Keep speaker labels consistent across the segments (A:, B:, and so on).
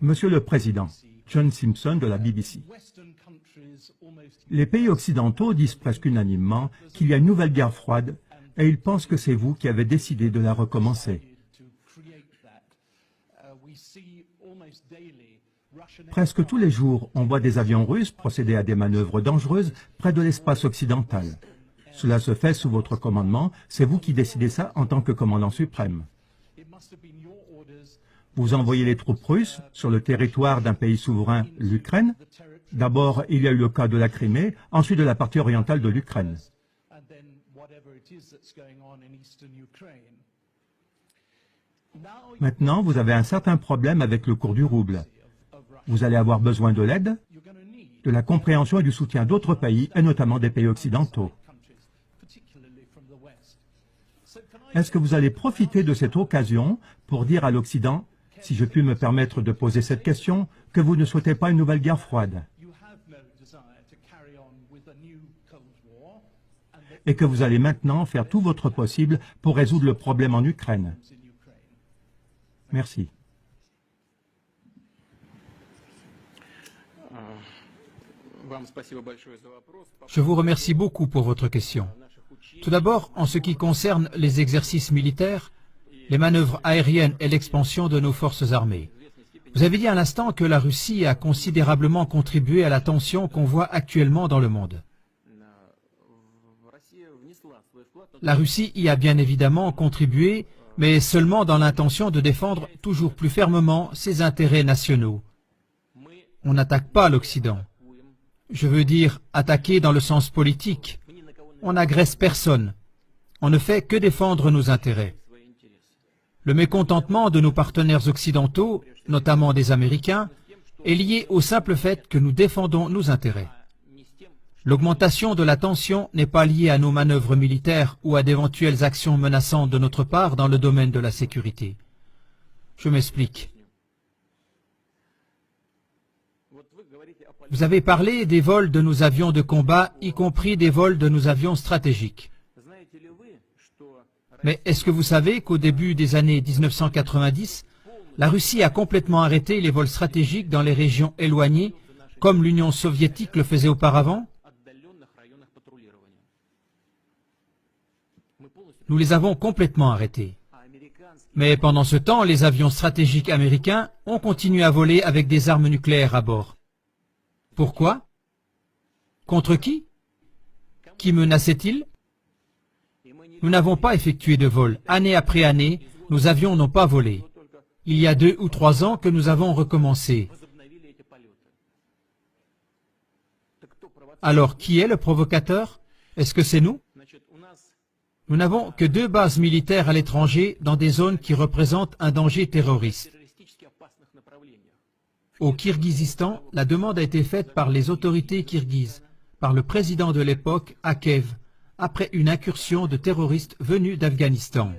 A: Monsieur le Président, John Simpson de la BBC. Les pays occidentaux disent presque unanimement qu'il y a une nouvelle guerre froide et ils pensent que c'est vous qui avez décidé de la recommencer. Presque tous les jours, on voit des avions russes procéder à des manœuvres dangereuses près de l'espace occidental. Cela se fait sous votre commandement, c'est vous qui décidez ça en tant que commandant suprême. Vous envoyez les troupes russes sur le territoire d'un pays souverain, l'Ukraine. D'abord, il y a eu le cas de la Crimée, ensuite de la partie orientale de l'Ukraine. Maintenant, vous avez un certain problème avec le cours du rouble. Vous allez avoir besoin de l'aide, de la compréhension et du soutien d'autres pays, et notamment des pays occidentaux. Est-ce que vous allez profiter de cette occasion pour dire à l'Occident, si je puis me permettre de poser cette question, que vous ne souhaitez pas une nouvelle guerre froide et que vous allez maintenant faire tout votre possible pour résoudre le problème en Ukraine? Merci.
B: Je vous remercie beaucoup pour votre question. Tout d'abord, en ce qui concerne les exercices militaires, les manœuvres aériennes et l'expansion de nos forces armées. Vous avez dit à l'instant que la Russie a considérablement contribué à la tension qu'on voit actuellement dans le monde. La Russie y a bien évidemment contribué, mais seulement dans l'intention de défendre toujours plus fermement ses intérêts nationaux. On n'attaque pas l'Occident. Je veux dire attaquer dans le sens politique. On n'agresse personne. On ne fait que défendre nos intérêts. Le mécontentement de nos partenaires occidentaux, notamment des Américains, est lié au simple fait que nous défendons nos intérêts. L'augmentation de la tension n'est pas liée à nos manœuvres militaires ou à d'éventuelles actions menaçantes de notre part dans le domaine de la sécurité. Je m'explique. Vous avez parlé des vols de nos avions de combat, y compris des vols de nos avions stratégiques. Mais est-ce que vous savez qu'au début des années 1990, la Russie a complètement arrêté les vols stratégiques dans les régions éloignées, comme l'Union soviétique le faisait auparavant? Nous les avons complètement arrêtés. Mais pendant ce temps, les avions stratégiques américains ont continué à voler avec des armes nucléaires à bord. Pourquoi? Contre qui? Qui menaçait-il? Nous n'avons pas effectué de vol. Année après année, nos avions n'ont pas volé. Il y a 2 ou 3 ans que nous avons recommencé. Alors, qui est le provocateur? Est-ce que c'est nous? Nous n'avons que 2 bases militaires à l'étranger dans des zones qui représentent un danger terroriste. Au Kirghizistan, la demande a été faite par les autorités kirghizes, par le président de l'époque, Akev, après une incursion de terroristes venus d'Afghanistan.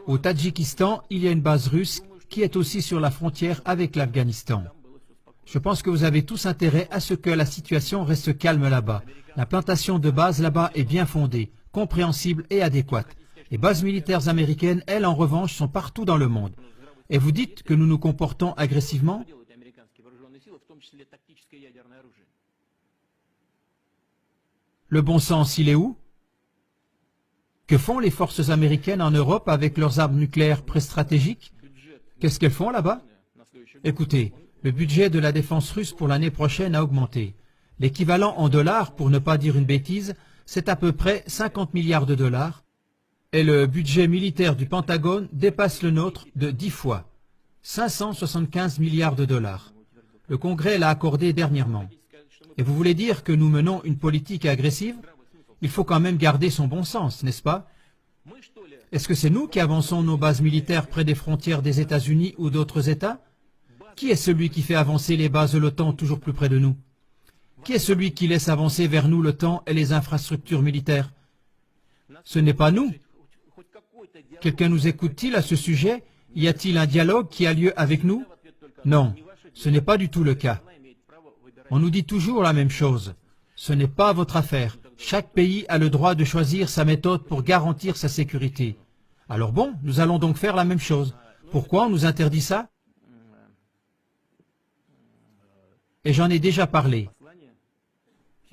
B: Au Tadjikistan, il y a une base russe qui est aussi sur la frontière avec l'Afghanistan. Je pense que vous avez tous intérêt à ce que la situation reste calme là-bas. L'implantation de bases là-bas est bien fondée, compréhensible et adéquate. Les bases militaires américaines, elles, en revanche, sont partout dans le monde. Et vous dites que nous nous comportons agressivement? Le bon sens, il est où? Que font les forces américaines en Europe avec leurs armes nucléaires pré-stratégiques? Qu'est-ce qu'elles font là-bas? Écoutez, le budget de la défense russe pour l'année prochaine a augmenté. L'équivalent en dollars, pour ne pas dire une bêtise, c'est à peu près 50 milliards de dollars. Et le budget militaire du Pentagone dépasse le nôtre de 10 fois. 575 milliards de dollars. Le Congrès l'a accordé dernièrement. Et vous voulez dire que nous menons une politique agressive? Il faut quand même garder son bon sens, n'est-ce pas? Est-ce que c'est nous qui avançons nos bases militaires près des frontières des États-Unis ou d'autres États? Qui est celui qui fait avancer les bases de l'OTAN toujours plus près de nous? Qui est celui qui laisse avancer vers nous l'OTAN et les infrastructures militaires? Ce n'est pas nous. Quelqu'un nous écoute-t-il à ce sujet? Y a-t-il un dialogue qui a lieu avec nous? Non, ce n'est pas du tout le cas. On nous dit toujours la même chose. Ce n'est pas votre affaire. Chaque pays a le droit de choisir sa méthode pour garantir sa sécurité. Alors bon, nous allons donc faire la même chose. Pourquoi on nous interdit ça? Et j'en ai déjà parlé.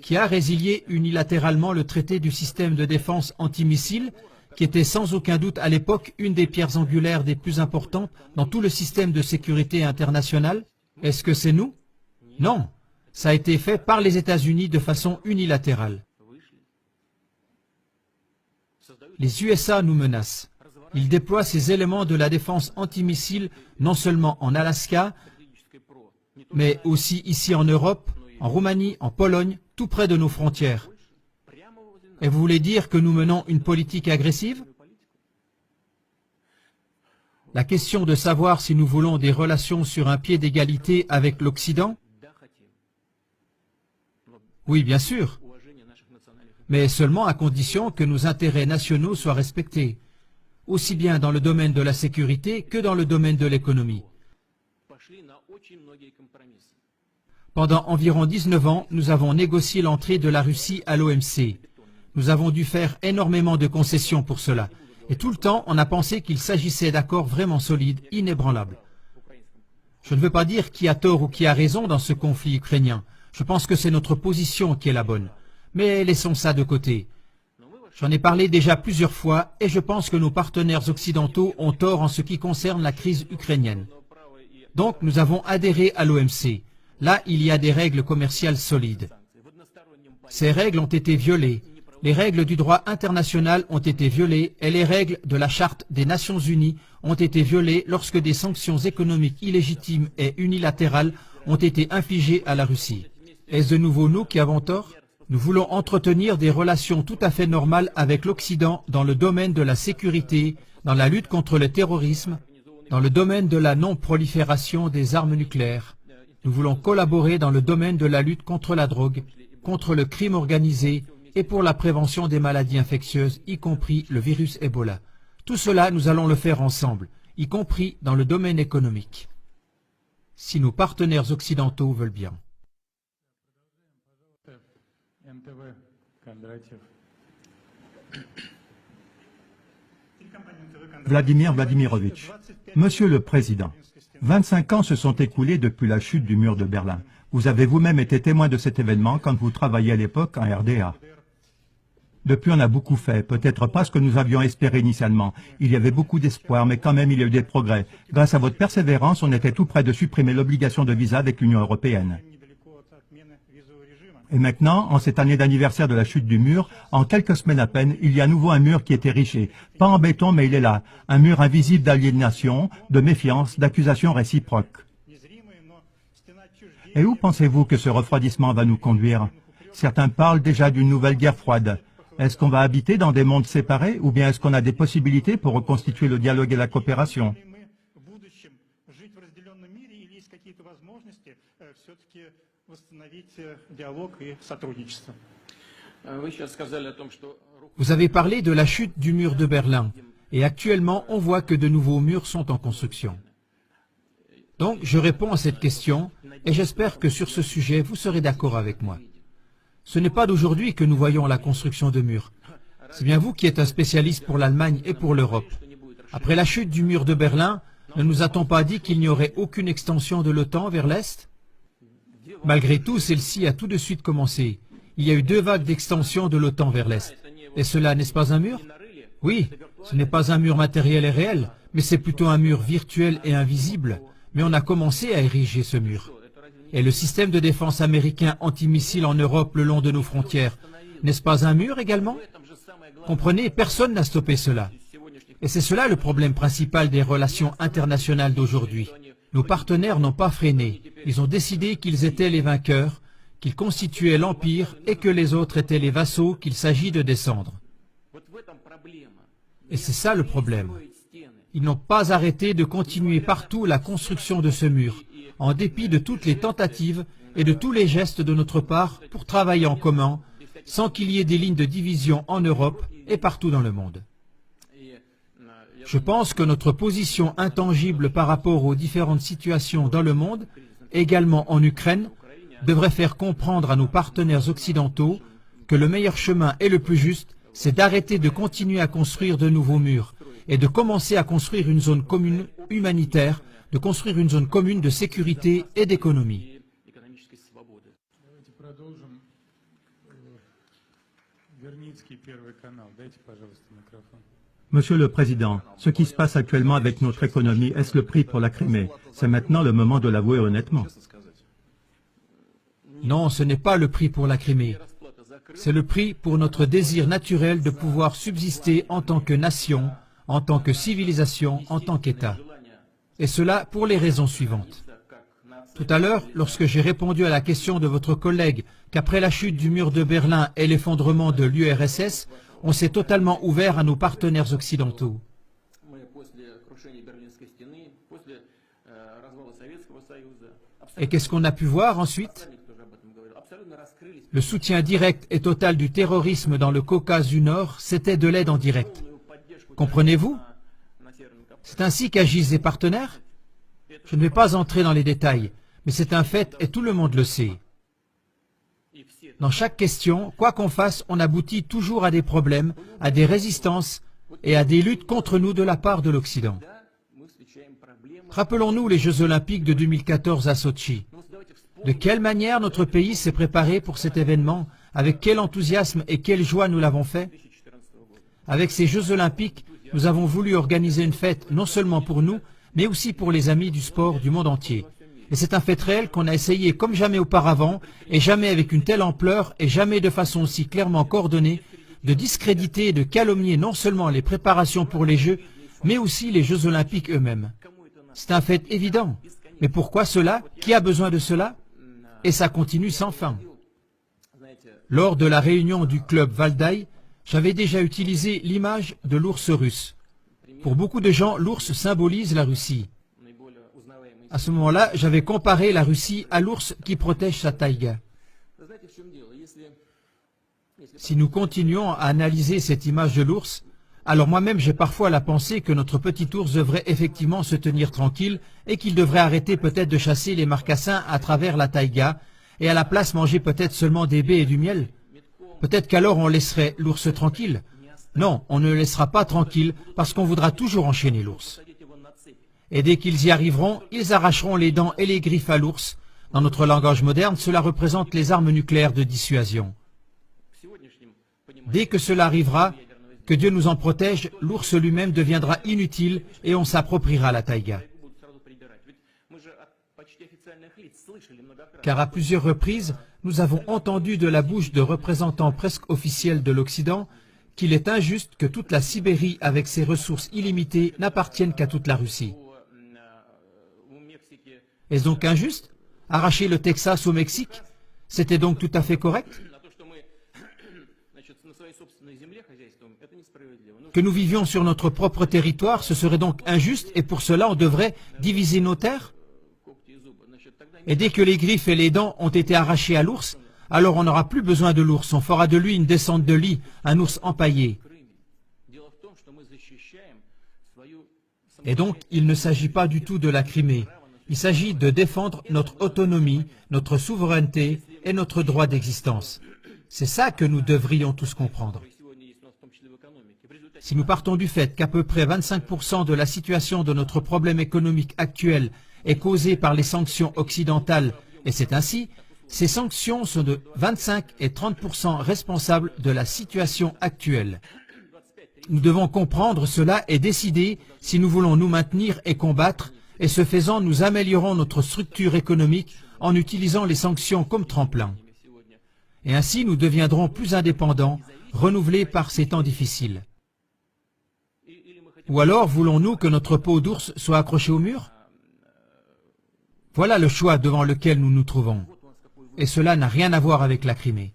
B: Qui a résilié unilatéralement le traité du système de défense antimissile, qui était sans aucun doute à l'époque une des pierres angulaires des plus importantes dans tout le système de sécurité internationale? Est-ce que c'est nous? Non, ça a été fait par les États-Unis de façon unilatérale. Les USA nous menacent. Ils déploient ces éléments de la défense antimissile non seulement en Alaska, mais aussi ici en Europe, en Roumanie, en Pologne, tout près de nos frontières. Et vous voulez dire que nous menons une politique agressive? La question de savoir si nous voulons des relations sur un pied d'égalité avec l'Occident? Oui, bien sûr, mais seulement à condition que nos intérêts nationaux soient respectés, aussi bien dans le domaine de la sécurité que dans le domaine de l'économie. Pendant environ 19 ans, nous avons négocié l'entrée de la Russie à l'OMC. Nous avons dû faire énormément de concessions pour cela. Et tout le temps, on a pensé qu'il s'agissait d'accords vraiment solides, inébranlables. Je ne veux pas dire qui a tort ou qui a raison dans ce conflit ukrainien. Je pense que c'est notre position qui est la bonne. Mais laissons ça de côté. J'en ai parlé déjà plusieurs fois et je pense que nos partenaires occidentaux ont tort en ce qui concerne la crise ukrainienne. Donc nous avons adhéré à l'OMC. Là, il y a des règles commerciales solides. Ces règles ont été violées. Les règles du droit international ont été violées et les règles de la Charte des Nations Unies ont été violées lorsque des sanctions économiques illégitimes et unilatérales ont été infligées à la Russie. Est-ce de nouveau nous qui avons tort? Nous voulons entretenir des relations tout à fait normales avec l'Occident dans le domaine de la sécurité, dans la lutte contre le terrorisme, dans le domaine de la non-prolifération des armes nucléaires. Nous voulons collaborer dans le domaine de la lutte contre la drogue, contre le crime organisé et pour la prévention des maladies infectieuses, y compris le virus Ebola. Tout cela, nous allons le faire ensemble, y compris dans le domaine économique, si nos partenaires occidentaux veulent bien.
A: Vladimir Vladimirovitch. Monsieur le Président, 25 ans se sont écoulés depuis la chute du mur de Berlin. Vous avez vous-même été témoin de cet événement quand vous travailliez à l'époque en RDA. Depuis, on a beaucoup fait, peut-être pas ce que nous avions espéré initialement. Il y avait beaucoup d'espoir, mais quand même, il y a eu des progrès. Grâce à votre persévérance, on était tout près de supprimer l'obligation de visa avec l'Union européenne. Et maintenant, en cette année d'anniversaire de la chute du mur, en quelques semaines à peine, il y a à nouveau un mur qui est érigé. Pas en béton, mais il est là. Un mur invisible d'aliénation, de méfiance, d'accusation réciproque. Et où pensez-vous que ce refroidissement va nous conduire? Certains parlent déjà d'une nouvelle guerre froide. Est-ce qu'on va habiter dans des mondes séparés ou bien est-ce qu'on a des possibilités pour reconstituer le dialogue et la coopération?
B: Vous avez parlé de la chute du mur de Berlin et actuellement on voit que de nouveaux murs sont en construction. Donc je réponds à cette question et j'espère que sur ce sujet vous serez d'accord avec moi. Ce n'est pas d'aujourd'hui que nous voyons la construction de murs. C'est bien vous qui êtes un spécialiste pour l'Allemagne et pour l'Europe. Après la chute du mur de Berlin, ne nous a-t-on pas dit qu'il n'y aurait aucune extension de l'OTAN vers l'Est? Malgré tout, celle-ci a tout de suite commencé. Il y a eu 2 vagues d'extension de l'OTAN vers l'Est. Et cela n'est-ce pas un mur? Oui, ce n'est pas un mur matériel et réel, mais c'est plutôt un mur virtuel et invisible. Mais on a commencé à ériger ce mur. Et le système de défense américain antimissile en Europe le long de nos frontières, n'est-ce pas un mur également? Comprenez, personne n'a stoppé cela. Et c'est cela le problème principal des relations internationales d'aujourd'hui. Nos partenaires n'ont pas freiné. Ils ont décidé qu'ils étaient les vainqueurs, qu'ils constituaient l'empire et que les autres étaient les vassaux qu'il s'agit de descendre. Et c'est ça le problème. Ils n'ont pas arrêté de continuer partout la construction de ce mur, en dépit de toutes les tentatives et de tous les gestes de notre part pour travailler en commun, sans qu'il y ait des lignes de division en Europe et partout dans le monde. Je pense que notre position intangible par rapport aux différentes situations dans le monde, également en Ukraine, devrait faire comprendre à nos partenaires occidentaux que le meilleur chemin et le plus juste, c'est d'arrêter de continuer à construire de nouveaux murs et de commencer à construire une zone commune humanitaire, de construire une zone commune de sécurité et d'économie.
C: Давайте продолжим. Верницкий, Первый канал. Дайте, пожалуйста, микрофон.
A: Monsieur le Président, ce qui se passe actuellement avec notre économie, est-ce le prix pour la Crimée? C'est maintenant le moment de l'avouer honnêtement.
B: Non, ce n'est pas le prix pour la Crimée. C'est le prix pour notre désir naturel de pouvoir subsister en tant que nation, en tant que civilisation, en tant qu'État. Et cela pour les raisons suivantes. Tout à l'heure, lorsque j'ai répondu à la question de votre collègue qu'après la chute du mur de Berlin et l'effondrement de l'URSS, on s'est totalement ouvert à nos partenaires occidentaux. Et qu'est-ce qu'on a pu voir ensuite? Le soutien direct et total du terrorisme dans le Caucase du Nord, c'était de l'aide en direct. Comprenez-vous? C'est ainsi qu'agissent les partenaires? Je ne vais pas entrer dans les détails, mais c'est un fait et tout le monde le sait. Dans chaque question, quoi qu'on fasse, on aboutit toujours à des problèmes, à des résistances et à des luttes contre nous de la part de l'Occident. Rappelons-nous les Jeux Olympiques de 2014 à Sotchi. De quelle manière notre pays s'est préparé pour cet événement, avec quel enthousiasme et quelle joie nous l'avons fait? Avec ces Jeux Olympiques, nous avons voulu organiser une fête non seulement pour nous, mais aussi pour les amis du sport du monde entier. Et c'est un fait réel qu'on a essayé comme jamais auparavant, et jamais avec une telle ampleur, et jamais de façon aussi clairement coordonnée, de discréditer et de calomnier non seulement les préparations pour les Jeux, mais aussi les Jeux Olympiques eux-mêmes. C'est un fait évident. Mais pourquoi cela? Qui a besoin de cela? Et ça continue sans fin. Lors de la réunion du club Valdai, j'avais déjà utilisé l'image de l'ours russe. Pour beaucoup de gens, l'ours symbolise la Russie. À ce moment-là, j'avais comparé la Russie à l'ours qui protège sa taïga. Si nous continuons à analyser cette image de l'ours, alors moi-même j'ai parfois la pensée que notre petit ours devrait effectivement se tenir tranquille et qu'il devrait arrêter peut-être de chasser les marcassins à travers la taïga et à la place manger peut-être seulement des baies et du miel. Peut-être qu'alors on laisserait l'ours tranquille. Non, on ne le laissera pas tranquille parce qu'on voudra toujours enchaîner l'ours. Et dès qu'ils y arriveront, ils arracheront les dents et les griffes à l'ours. Dans notre langage moderne, cela représente les armes nucléaires de dissuasion. Dès que cela arrivera, que Dieu nous en protège, l'ours lui-même deviendra inutile et on s'appropriera la taïga. Car à plusieurs reprises, nous avons entendu de la bouche de représentants presque officiels de l'Occident qu'il est injuste que toute la Sibérie, avec ses ressources illimitées, n'appartienne qu'à toute la Russie. Est-ce donc injuste? Arracher le Texas au Mexique, c'était donc tout à fait correct? Que nous vivions sur notre propre territoire, ce serait donc injuste et pour cela on devrait diviser nos terres? Et dès que les griffes et les dents ont été arrachées à l'ours, alors on n'aura plus besoin de l'ours, on fera de lui une descente de lit, un ours empaillé. Et donc, il ne s'agit pas du tout de la Crimée. Il s'agit de défendre notre autonomie, notre souveraineté et notre droit d'existence. C'est ça que nous devrions tous comprendre. Si nous partons du fait qu'à peu près 25% de la situation de notre problème économique actuel est causée par les sanctions occidentales, et c'est ainsi, ces sanctions sont de 25 et 30% responsables de la situation actuelle. Nous devons comprendre cela et décider si nous voulons nous maintenir et combattre, et ce faisant, nous améliorons notre structure économique en utilisant les sanctions comme tremplin. Et ainsi, nous deviendrons plus indépendants, renouvelés par ces temps difficiles. Ou alors, voulons-nous que notre peau d'ours soit accrochée au mur? Voilà le choix devant lequel nous nous trouvons. Et cela n'a rien à voir avec la Crimée.